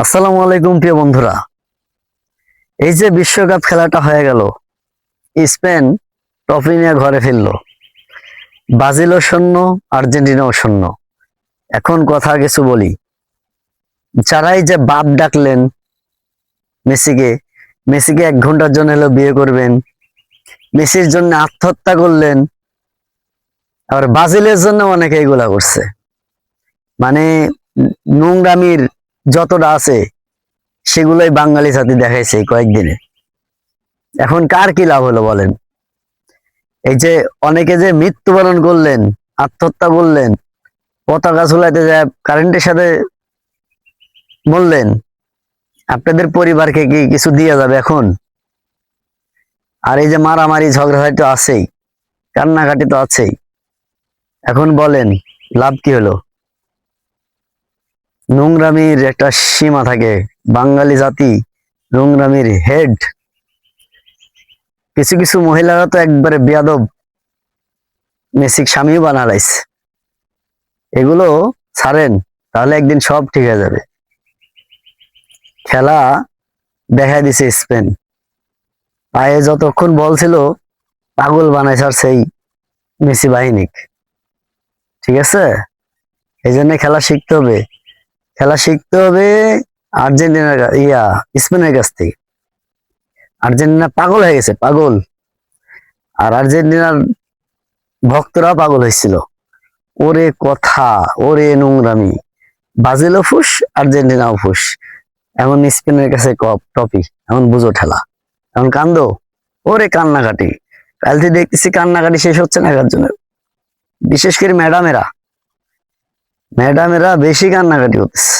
আসসালামু আলাইকুম প্রিয় বন্ধুরা। এই যে বিশ্বকাপ খেলাটা হয়ে গেল, স্পেন ট্রফি নিয়ে ঘরে ফিরলো। ব্রাজিলও শূন্য, আর্জেন্টিনাও শূন্য। এখন কথা কিছু বলি। যারাই যে বাপ ডাকলেন মেসিকে, মেসিকে 1 ঘন্টার জন্য হলো বিয়ে করবেন, মেসির জন্য আত্মহত্যা করলেন, আবার ব্রাজিলের জন্য অনেকে এগুলা করছে। মানে নোংরামির যতটা আছে সেগুলোই বাঙালি জাতি দেখাইছে এই কয়েকদিনে। এখন কার কি লাভ হলো বলেন? এই যে অনেকে যে মৃত্যুবরণ করলেন, আত্মহত্যা করলেন, পতাকা ঝুলাইতে যায় কারেন্টের সাথে বললেন, আপনাদের পরিবারকে কি কিছু দিয়া যাবে এখন? আর এই যে মারামারি ঝগড়াঝাটি তো আছেই, কান্নাকাটি তো আছেই। এখন বলেন লাভ কি হলো? নোংরামির একটা সীমা থাকে। বাঙালি জাতি নোংরামির হেড। কিছু কিছু মহিলারা তো একবারে বেয়াদব, মেসিক স্বামীও বানালাইছে। এগুলো ছাড়েন, তাহলে একদিন সব ঠিক হয়ে যাবে। খেলা দেখা দিছে স্পেন, পায়ে যতক্ষণ বল ছিল পাগল বানাইছে আর সেই মেসি বাহিনীক। ঠিক আছে, এই জন্য খেলা শিখতে হবে। খেলা শিখতে হবে আর্জেন্টিনার স্পেনের কাছ থেকে। আর্জেন্টিনা পাগল হয়ে গেছে, পাগল। আর আর্জেন্টিনার ভক্তরা পাগল হয়েছিল। ওরে কথা, ওরে নোংরামি। ব্রাজিলও ফুস, আর্জেন্টিনাও ফুস। এখন স্পেনের কাছে কপ টপি, এখন বুঝো ঠেলা। এখন কান্দো, ওরে কান্নাকাটি। কাল থেকে দেখতেছি কান্নাকাটি শেষ হচ্ছে না কার জন্য। বিশেষ করে ম্যাডামেরা বেশি কান্নাকাটি করতেছে।